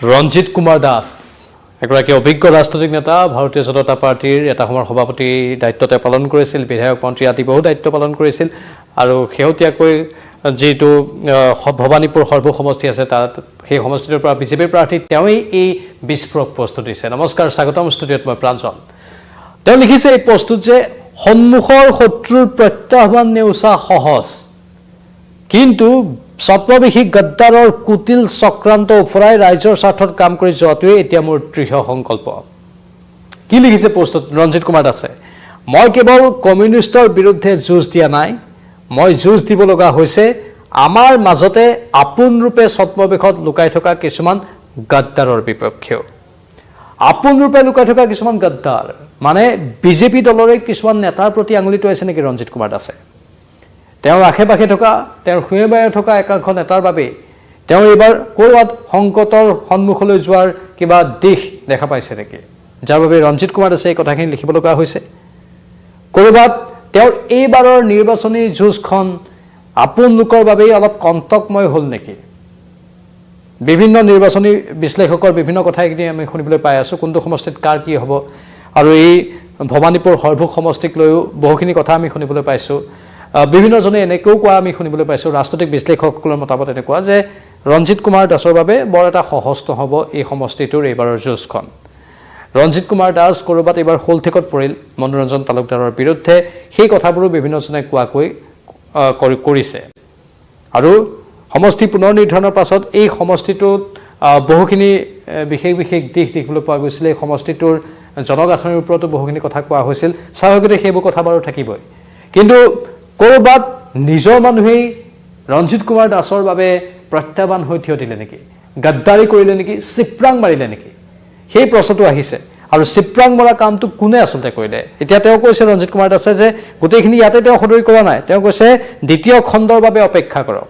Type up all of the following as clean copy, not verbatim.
ৰঞ্জিত কুমাৰ দাস এগৰাকী অভিজ্ঞ ৰাজনৈতিক নেতা ভাৰতীয় জনতা পাৰ্টিৰ এটা সময়ৰ সভাপতি দায়িত্বতে পালন কৰিছিল বিধায়ক মন্ত্ৰী আদি বহু দায়িত্ব পালন কৰিছিল আৰু শেহতীয়াকৈ যেটো ভবানীপুৰ সৰ্ব সমষ্টি আছে তাত সেই সমষ্টিৰ পৰা বিজেপিৰ প্ৰাৰ্থী তেওঁই এই বিস্ফোৰক পোষ্ট দিছে নমস্কাৰ স্বাগতম ষ্টুডিঅত মই প্ৰাঞ্জল তেওঁ লিখিছে এই পোষ্টত যে সন্মুখৰ শত্ৰুৰ প্ৰত্যাহ্বান নেওচা সহজ কিন্তু স্বপ্নবিহী গদ্দাৰৰ কুটিল চক্ৰান্ত উফৰাই ৰাইজৰ স্বাৰ্থত কাম কৰি যোৱাটোৱে এতিয়া মোৰ দৃঢ় সংকল্প কি লিখিছে পোষ্টত ৰঞ্জিত কুমাৰ দাসে মই কেৱল কমিউনিষ্টৰ বিৰুদ্ধে যুঁজ দিয়া নাই মই যুঁজ দিব লগা হৈছে আমাৰ মাজতে আপোন ৰূপে স্বপ্নবিহত লুকাই থকা কিছুমান গদ্দাৰৰ বিপক্ষেও আপোন ৰূপে লুকাই থকা কিছুমান গদ্দাৰ মানে বিজেপি দলৰে কিছুমান নেতাৰ প্ৰতি আঙুলি টোৱাইছে নেকি ৰঞ্জিত কুমাৰ দাসে তেওঁ আখে-পাখে থকা তেওঁৰ খুৱেবায়ে থকা একাংশ নেতাৰ বাবে তেওঁ এবাৰ কৰবাত সংকটৰ সন্মুখলৈ যোৱাৰ কিবা দিশ দেখা পাইছে নেকি যাৰ বাবে ৰঞ্জিত কুমাৰ দাসে এই কথাখিনি লিখিব লগা হৈছে কৰবাত তেওঁৰ এইবাৰৰ নিৰ্বাচনী যুঁজখন আপোন লোকৰ বাবে অলপ কণ্টকময় হ'ল নেকি বিভিন্ন নিৰ্বাচনী বিশ্লেষকৰ বিভিন্ন কথা এখিনি আমি শুনিবলৈ পাই আছো কোনটো সমষ্টিত কাৰ কি হ'ব আৰু এই ভবানীপুৰ সৰ্বুক সমষ্টিক লৈও বহুখিনি কথা আমি শুনিবলৈ পাইছো বিভিন্ন জনে এনেকেও কোৱা আমি শুনিবলৈ পাইছো ৰাজনৈতিক বিশ্লেষকসকলৰ মতামত এনেকুৱা যে ৰঞ্জিত কুমাৰ দাসৰ বাবে বৰ এটা সহজ নহ'ব এই সমষ্টিটোৰ এইবাৰৰ যুঁজখন ৰঞ্জিত কুমাৰ দাস কৰবাত এবাৰ হোলঠেকত পৰিল মনোৰঞ্জন তালুকদাৰৰ বিৰুদ্ধে সেই কথাবোৰো বিভিন্ন জনে কোৱাকৈ কৰিছে আৰু সমষ্টি পুনৰ নিৰ্ধাৰণৰ পাছত এই সমষ্টিটোত বহুখিনি বিশেষ দিশ দেখিবলৈ পোৱা গৈছিল এই সমষ্টিটোৰ জনগাঁথনিৰ ওপৰতো বহুখিনি কথা কোৱা হৈছিল স্বাভাৱিকতে সেইবোৰ কথা বাৰু থাকিবই কিন্তু কৰবাত নিজৰ মানুহেই ৰঞ্জিত কুমাৰ দাসৰ বাবে প্ৰত্যাহ্বান হৈ থিয় দিলে নেকি গদ্দাৰী কৰিলে নেকি চিপ্ৰাং মাৰিলে নেকি সেই প্ৰশ্নটো আহিছে আৰু চিপ্ৰাং মৰা কামটো কোনে আচলতে কৰিলে এতিয়া তেওঁ কৈছে ৰঞ্জিত কুমাৰ দাসে যে গোটেইখিনি ইয়াতে তেওঁ সদৰি কৰা নাই তেওঁ কৈছে দ্বিতীয় খণ্ডৰ বাবে অপেক্ষা কৰক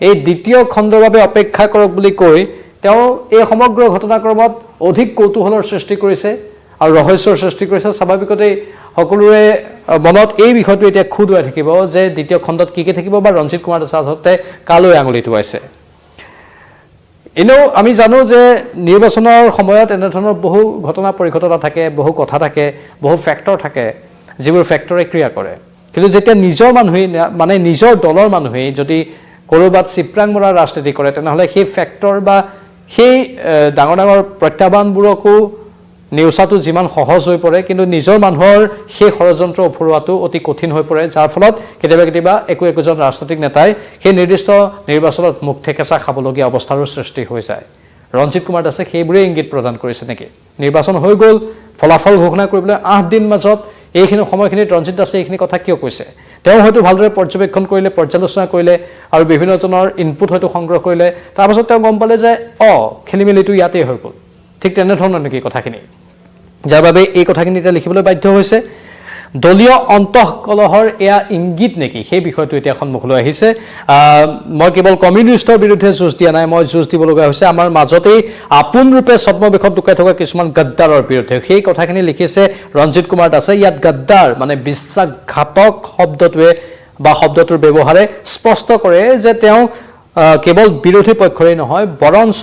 এই দ্বিতীয় খণ্ডৰ বাবে অপেক্ষা কৰক বুলি কৈ তেওঁ এই সমগ্ৰ ঘটনাক্ৰমত অধিক কৌতূহলৰ সৃষ্টি কৰিছে আৰু ৰহস্যৰ সৃষ্টি কৰিছে স্বাভাৱিকতে সকলোৰে মনত এই বিষয়টো এতিয়া খুদুৱাই থাকিব যে দ্বিতীয় খণ্ডত কি থাকিব বা ৰঞ্জিত কুমাৰ দাসে আচলতে কালৈ আঙুলি টোৱাইছে এনেও আমি জানো যে নিৰ্বাচনৰ সময়ত এনেধৰণৰ বহু ঘটনা পৰিঘটনা থাকে বহু কথা থাকে বহু ফেক্টৰ থাকে যিবোৰ ফেক্টৰে ক্ৰিয়া কৰে কিন্তু যেতিয়া নিজৰ মানুহে মানে নিজৰ দলৰ মানুহে যদি কৰবাত চিপ্ৰাং মৰা ৰাজনীতি কৰে তেনেহলে সেই ফেক্টৰ বা সেই ডাঙৰ ডাঙৰ প্ৰত্যাহ্বানবোৰকো নেওচাটো যিমান সহজ হৈ পৰে কিন্তু নিজৰ মানুহৰ সেই ষড়যন্ত্ৰ উফৰোৱাটো অতি কঠিন হৈ পৰে যাৰ ফলত কেতিয়াবা একোজন ৰাজনৈতিক নেতাই সেই নিৰ্দিষ্ট নিৰ্বাচনত মুখ থেকেচা খাবলগীয়া অৱস্থাৰো সৃষ্টি হৈ যায় ৰঞ্জিত কুমাৰ দাসে সেইবোৰে ইংগিত প্ৰদান কৰিছে নেকি নিৰ্বাচন হৈ গ'ল ফলাফল ঘোষণা কৰিবলৈ 8 দিন মাজত এইখিনি সময়খিনিত ৰঞ্জিত দাসে এইখিনি কথা কিয় কৈছে তেওঁ হয়তো ভালদৰে পৰ্যবেক্ষণ কৰিলে পৰ্যালোচনা কৰিলে আৰু বিভিন্নজনৰ ইনপুট হয়তো সংগ্ৰহ কৰিলে তাৰপাছত তেওঁ গম পালে যে খেলিমেলিটো ইয়াতেই হৈ গ'ল ঠিক তেনেধৰণৰ নেকি কথাখিনি যাৰ বাবে এই কথাখিনি এতিয়া লিখিবলৈ বাধ্য হৈছে দলীয় অন্তঃকলহৰ এয়া ইংগিত নেকি সেই বিষয়টো এতিয়া সন্মুখলৈ আহিছে মই কেৱল কমিউনিষ্টৰ বিৰুদ্ধে যুঁজ দিয়া নাই মই যুঁজ দিব লগা হৈছে আমাৰ মাজতেই আপোন ৰূপে স্বপ্নবিহত লুকাই থকা কিছুমান গদ্দাৰৰ বিৰুদ্ধে সেই কথাখিনি লিখিছে ৰঞ্জিত কুমাৰ দাসে ইয়াত গদ্দাৰ মানে বিশ্বাসঘাতক শব্দটোৰ ব্যৱহাৰে স্পষ্ট কৰে যে তেওঁ কেৱল বিৰোধী পক্ষৰেই নহয় বৰঞ্চ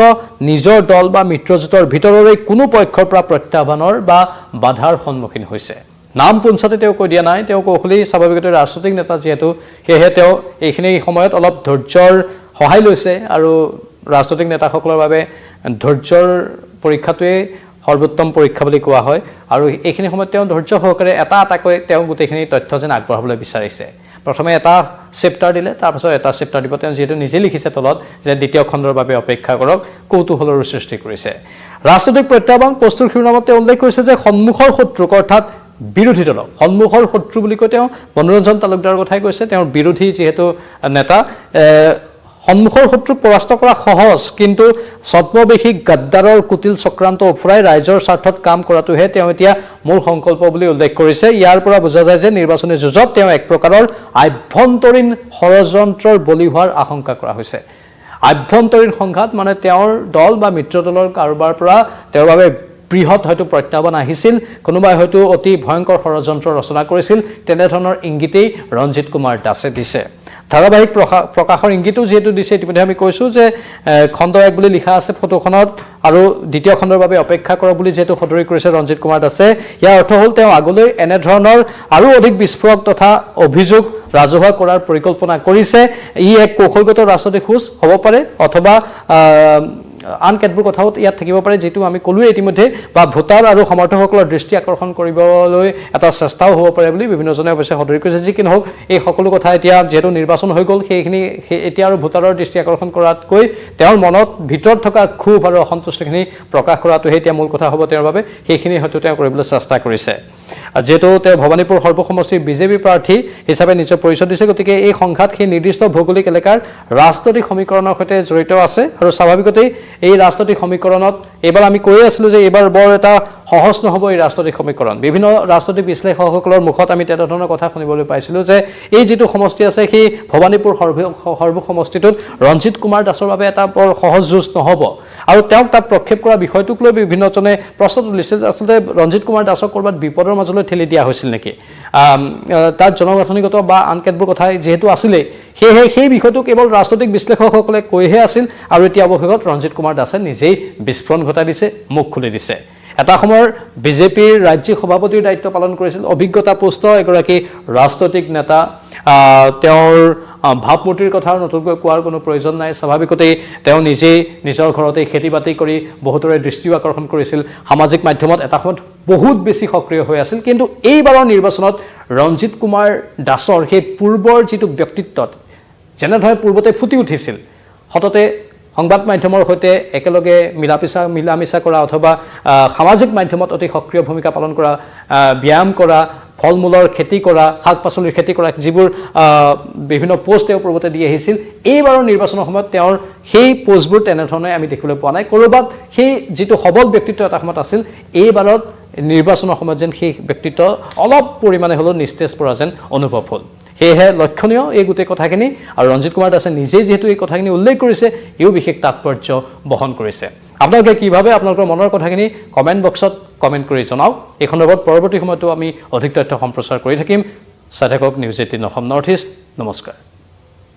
নিজৰ দল বা মিত্ৰজোঁটৰ ভিতৰৰে কোনো পক্ষৰ পৰা প্ৰত্যাহ্বানৰ বা বাধাৰ সন্মুখীন হৈছে নাম পুঞ্চাতে তেওঁ কৈ দিয়া নাই তেওঁ কৌশলী স্বাভাৱিকতে ৰাজনৈতিক নেতা যিহেতু সেয়েহে তেওঁ এইখিনি সময়ত অলপ ধৈৰ্যৰ সহায় লৈছে আৰু ৰাজনৈতিক নেতাসকলৰ বাবে ধৈৰ্যৰ পৰীক্ষাটোৱে সৰ্বোত্তম পৰীক্ষা বুলি কোৱা হয় আৰু এইখিনি সময়ত তেওঁ ধৈৰ্য সহকাৰে এটাকৈ তেওঁ গোটেইখিনি তথ্য যেন আগবঢ়াবলৈ বিচাৰিছে প্ৰথমে এটা চেপ্টাৰ দিলে তাৰপিছত এটা চেপ্টাৰ দিব তেওঁ যেহেতু নিজে লিখিছে তলত যে দ্বিতীয় খণ্ডৰ বাবে অপেক্ষা কৰক কৌতূহলৰ সৃষ্টি কৰিছে ৰাজনৈতিক প্ৰত্যাহ্বান পোষ্টৰ শিৰোনামত তেওঁ উল্লেখ কৰিছে যে সন্মুখৰ শত্ৰুক অৰ্থাৎ বিৰোধী দলক সন্মুখৰ শত্ৰু বুলি কৈ তেওঁ মনোৰঞ্জন তালুকদাৰৰ কথাই কৈছে তেওঁৰ বিৰোধী যিহেতু নেতা সন্মুখৰ শত্ৰুক পৰাস্ত কৰা সহজ কিন্তু স্বপ্নবিহী গদ্দাৰৰ কুটিল চক্ৰান্ত উফৰাই ৰাইজৰ স্বাৰ্থত কাম কৰাটোহে তেওঁ এতিয়া মূল সংকল্প বুলি উল্লেখ কৰিছে ইয়াৰ পৰা বুজা যায় যে নিৰ্বাচনী যুঁজত তেওঁ এক প্ৰকাৰৰ আভ্যন্তৰীণ ষড়যন্ত্ৰৰ বলি হোৱাৰ আশংকা কৰা হৈছে আভ্যন্তৰীণ সংঘাত মানে তেওঁৰ দল বা মিত্ৰ দলৰ কাৰোবাৰ পৰা তেওঁৰ বাবে বৃহৎ হয়তো প্ৰত্যাহ্বান আহিছিল কোনোবাই হয়তো অতি ভয়ংকৰ ষড়যন্ত্ৰ ৰচনা কৰিছিল তেনেধৰণৰ ইংগিতেই ৰঞ্জিত কুমাৰ দাসে দিছে ধাৰাবাহিক প্ৰকাশৰ ইংগিতো যিহেতু দিছে ইতিমধ্যে আমি কৈছোঁ যে খণ্ড 1 বুলি লিখা আছে ফটোখনত আৰু দ্বিতীয় খণ্ডৰ বাবে অপেক্ষা কৰক বুলি যিহেতু সদৰি কৰিছে ৰঞ্জিত কুমাৰ দাসে ইয়াৰ অৰ্থ হ'ল তেওঁ আগলৈ এনেধৰণৰ আৰু অধিক বিস্ফোৰক তথা অভিযোগ ৰাজহুৱা কৰাৰ পৰিকল্পনা কৰিছে ই এক কৌশলগত ৰাজনৈতিক খোজ হ'ব পাৰে অথবা আন কেতবোৰ কথাও ইয়াত থাকিব পাৰে যেটো আমি ক'লোৱে ইতিমধ্যে বা ভোটাৰ আৰু সমৰ্থকসকলৰ দৃষ্টি আকৰ্ষণ কৰিবলৈ এটা চেষ্টাও হ'ব পাৰে বুলি বিভিন্নজনে অৱশ্যে সদৰি কৰিছে যি কি নহওক এই সকলো কথা এতিয়া যেহেতু নিৰ্বাচন হৈ গ'ল সেইখিনি এতিয়া আৰু ভোটাৰৰ দৃষ্টি আকৰ্ষণ কৰাতকৈ তেওঁৰ মনত ভিতৰত থকা ক্ষোভ আৰু অসন্তুষ্টিখিনি প্ৰকাশ কৰাটোহে এতিয়া মূল কথা হ'ব তেওঁৰ বাবে সেইখিনি হয়তো তেওঁ কৰিবলৈ চেষ্টা কৰিছে যেহেতু তেওঁ ভৱানীপুৰ সৰ্বসমষ্টিৰ বিজেপি প্ৰাৰ্থী হিচাপে নিজৰ পৰিচয় দিছে গতিকে এই সংঘাত সেই নিৰ্দিষ্ট ভৌগোলিক এলেকাৰ ৰাজনৈতিক সমীকৰণৰ সৈতে জড়িত আছে আৰু স্বাভাৱিকতেই এই ৰাজনৈতিক সমীকৰণত এবাৰ আমি কৈয়ে আছিলোঁ যে এবাৰ বৰ এটা সহজ নহ'ব এই ৰাজনৈতিক সমীকৰণ বিভিন্ন ৰাজনৈতিক বিশ্লেষকসকলৰ মুখত আমি তেনেধৰণৰ কথা শুনিবলৈ পাইছিলোঁ যে এই যিটো সমষ্টি আছে সেই ভৱানীপুৰ সৰ্বসমষ্টিটোত ৰঞ্জিত কুমাৰ দাসৰ বাবে এটা বৰ সহজ যুঁজ নহ'ব আৰু তেওঁক তাত প্ৰক্ষেপ কৰা বিষয়টোক লৈ বিভিন্নজনে প্ৰশ্ন তুলিছিল যে আচলতে ৰঞ্জিত কুমাৰ দাসক ক'ৰবাত বিপদৰ মাজলৈ ঠেলি দিয়া হৈছিল নেকি তাত জনগাঁথনিগত বা আন কেতবোৰ কথা যিহেতু আছিলে সেয়েহে সেই বিষয়টো কেৱল ৰাজনৈতিক বিশ্লেষকসকলে কৈহে আছিল আৰু এতিয়া অৱশেষত ৰঞ্জিত কুমাৰ দাসে নিজেই বিস্ফোৰণ ঘটাই দিছে মুখ খুলি দিছে এটা সময়ৰ বিজেপিৰ ৰাজ্যিক সভাপতিৰ দায়িত্ব পালন কৰিছিল অভিজ্ঞতাপুষ্ট এগৰাকী ৰাজনৈতিক নেতা তেওঁৰ ভাৱমূৰ্তিৰ কথা নতুনকৈ কোৱাৰ কোনো প্ৰয়োজন নাই স্বাভাৱিকতেই তেওঁ নিজেই নিজৰ ঘৰতে খেতি বাতি কৰি বহুতৰে দৃষ্টিও আকৰ্ষণ কৰিছিল সামাজিক মাধ্যমত এটা সময়ত বহুত বেছি সক্ৰিয় হৈ আছিল কিন্তু এইবাৰৰ নিৰ্বাচনত ৰঞ্জিত কুমাৰ দাসৰ সেই পূৰ্বৰ যিটো ব্যক্তিত্বত যেনেধৰণে পূৰ্বতে ফুটি উঠিছিল সততে সংবাদ মাধ্যমৰ সৈতে একেলগে মিলামিছা কৰা অথবা সামাজিক মাধ্যমত অতি সক্ৰিয় ভূমিকা পালন কৰা ব্যায়াম কৰা ফল মূলৰ খেতি কৰা শাক পাচলিৰ খেতি কৰা যিবোৰ বিভিন্ন পোষ্ট তেওঁ পূৰ্বতে দি আহিছিল এইবাৰৰ নিৰ্বাচনৰ সময়ত তেওঁৰ সেই পোষ্টবোৰ তেনেধৰণে আমি দেখিবলৈ পোৱা নাই ক'ৰবাত সেই যিটো সবল ব্যক্তিত্ব এটা সময়ত আছিল এইবাৰত নিৰ্বাচনৰ সময়ত যেন সেই ব্যক্তিত্ব অলপ পৰিমাণে হ'লেও নিস্তেজ পৰা যেন অনুভৱ হ'ল সেয়েহে লক্ষণীয় এই গোটেই কথাখিনি আৰু ৰঞ্জিত কুমাৰ দাসে নিজেই যিহেতু এই কথাখিনি উল্লেখ কৰিছে ইও বিশেষ তাৎপৰ্য বহন কৰিছে আপোনালোকে কিভাৱে আপোনালোকৰ মনৰ কথাখিনি কমেণ্ট বক্সত কমেণ্ট কৰি জনাওক এই সন্দৰ্ভত পৰৱৰ্তী সময়তো আমি অধিক তথ্য সম্প্ৰচাৰ কৰি থাকিম চাই থাকক নিউজ 18 অসম নৰ্থ ইষ্ট নমস্কাৰ